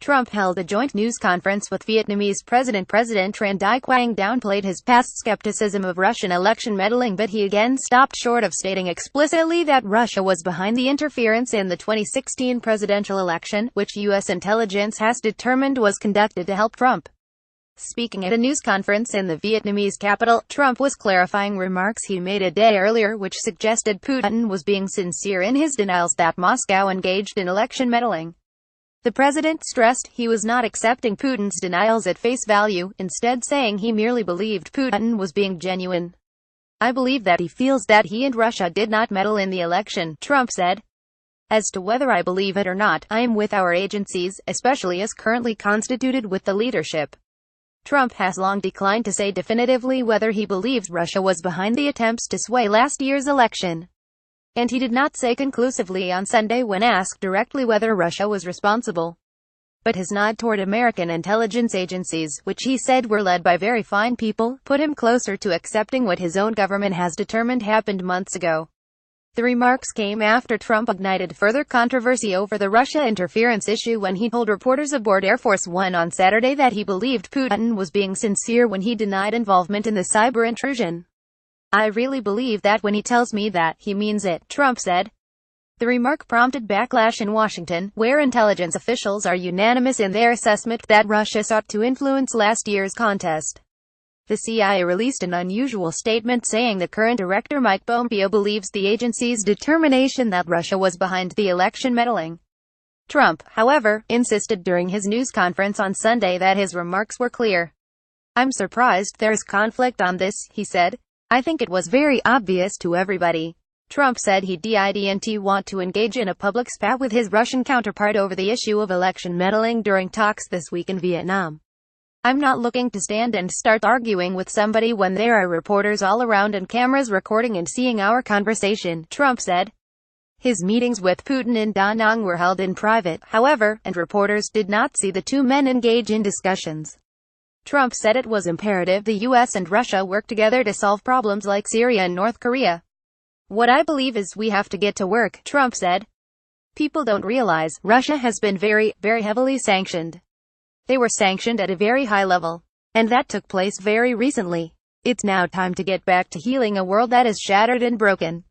Trump held a joint news conference with Vietnamese President Tran Dai Quang downplayed his past skepticism of Russian election meddling, but he again stopped short of stating explicitly that Russia was behind the interference in the 2016 presidential election, which U.S. intelligence has determined was conducted to help Trump. Speaking at a news conference in the Vietnamese capital, Trump was clarifying remarks he made a day earlier which suggested Putin was being sincere in his denials that Moscow engaged in election meddling. The president stressed he was not accepting Putin's denials at face value, instead saying he merely believed Putin was being genuine. "I believe that he feels that he and Russia did not meddle in the election," Trump said. "As to whether I believe it or not, I am with our agencies, especially as currently constituted with the leadership." Trump has long declined to say definitively whether he believes Russia was behind the attempts to sway last year's election. And he did not say conclusively on Sunday when asked directly whether Russia was responsible. But his nod toward American intelligence agencies, which he said were led by very fine people, put him closer to accepting what his own government has determined happened months ago. The remarks came after Trump ignited further controversy over the Russia interference issue when he told reporters aboard Air Force One on Saturday that he believed Putin was being sincere when he denied involvement in the cyber intrusion. "I really believe that when he tells me that, he means it," Trump said. The remark prompted backlash in Washington, where intelligence officials are unanimous in their assessment that Russia sought to influence last year's contest. The CIA released an unusual statement saying the current director Mike Pompeo believes the agency's determination that Russia was behind the election meddling. Trump, however, insisted during his news conference on Sunday that his remarks were clear. "I'm surprised there's conflict on this," he said. "I think it was very obvious to everybody." Trump said he didn't want to engage in a public spat with his Russian counterpart over the issue of election meddling during talks this week in Vietnam. "I'm not looking to stand and start arguing with somebody when there are reporters all around and cameras recording and seeing our conversation," Trump said. His meetings with Putin in Da Nang were held in private, however, and reporters did not see the two men engage in discussions. Trump said it was imperative the U.S. and Russia work together to solve problems like Syria and North Korea. "What I believe is we have to get to work," Trump said. "People don't realize, Russia has been very, very heavily sanctioned. They were sanctioned at a very high level. And that took place very recently. It's now time to get back to healing a world that is shattered and broken."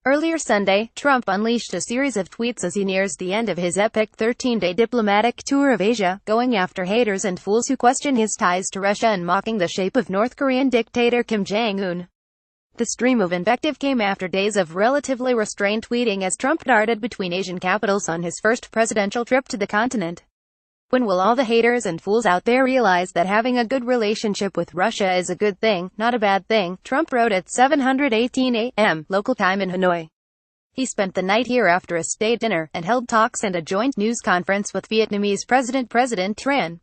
Earlier Sunday, Trump unleashed a series of tweets as he nears the end of his APEC 13-day diplomatic tour of Asia, going after haters and fools who question his ties to Russia and mocking the shape of North Korean dictator Kim Jong-un. The stream of invective came after days of relatively restrained tweeting as Trump darted between Asian capitals on his first presidential trip to the continent. "When will all the haters and fools out there realize that having a good relationship with Russia is a good thing, not a bad thing," Trump wrote at 7:18 a.m. local time in Hanoi. He spent the night here after a state dinner, and held talks and a joint news conference with Vietnamese President Tran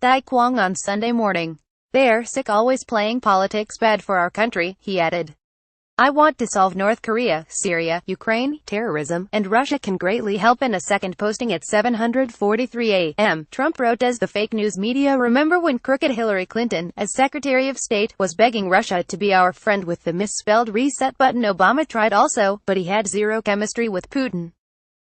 Dai Quang on Sunday morning. "They're sick always playing politics bad for our country," he added. "I want to solve North Korea, Syria, Ukraine, terrorism, and Russia can greatly help." In a second posting at 7:43 a.m., Trump wrote, "As the fake news media remember when crooked Hillary Clinton, as Secretary of State, was begging Russia to be our friend with the misspelled reset button. Obama tried also, but he had zero chemistry with Putin."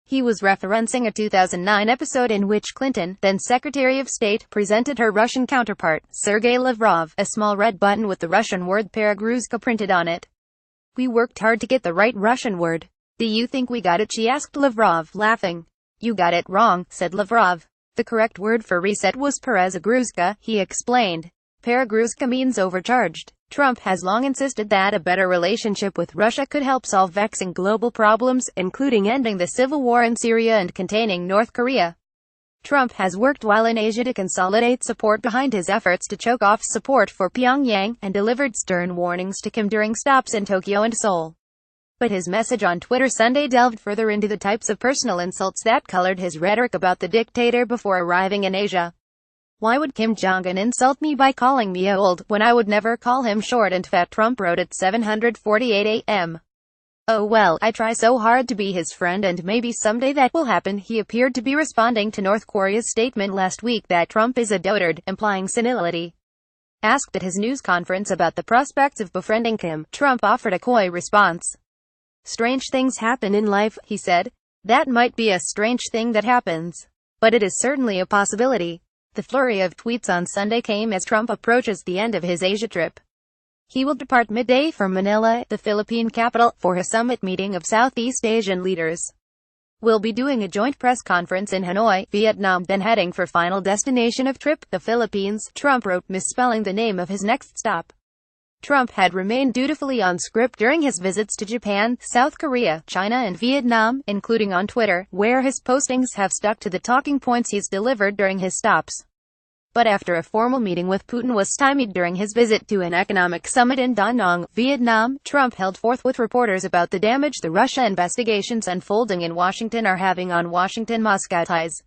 He was referencing a 2009 episode in which Clinton, then Secretary of State, presented her Russian counterpart, Sergei Lavrov, a small red button with the Russian word Peragruska printed on it. "We worked hard to get the right Russian word. Do you think we got it?" she asked Lavrov, laughing. "You got it wrong," said Lavrov. "The correct word for reset was Peragruska," he explained. Peragruska means overcharged. Trump has long insisted that a better relationship with Russia could help solve vexing global problems, including ending the civil war in Syria and containing North Korea. Trump has worked while in Asia to consolidate support behind his efforts to choke off support for Pyongyang, and delivered stern warnings to Kim during stops in Tokyo and Seoul. But his message on Twitter Sunday delved further into the types of personal insults that colored his rhetoric about the dictator before arriving in Asia. "Why would Kim Jong-un insult me by calling me old, when I would never call him short and fat?" Trump wrote at 7:48 a.m. "Oh well, I try so hard to be his friend and maybe someday that will happen." He appeared to be responding to North Korea's statement last week that Trump is a dotard, implying senility. Asked at his news conference about the prospects of befriending Kim, Trump offered a coy response. "Strange things happen in life," he said. "That might be a strange thing that happens. but it is certainly a possibility. The flurry of tweets on Sunday came as Trump approaches the end of his Asia trip. He will depart midday for Manila, the Philippine capital, for a summit meeting of Southeast Asian leaders. We'll be doing a joint press conference in Hanoi, Vietnam, then heading for final destination of trip, the Philippines, Trump wrote, misspelling the name of his next stop. Trump had remained dutifully on script during his visits to Japan, South Korea, China and Vietnam, including on Twitter, where his postings have stuck to the talking points he's delivered during his stops. But after a formal meeting with Putin was stymied during his visit to an economic summit in Da Nang, Vietnam, Trump held forth with reporters about the damage the Russia investigations unfolding in Washington are having on Washington-Moscow ties.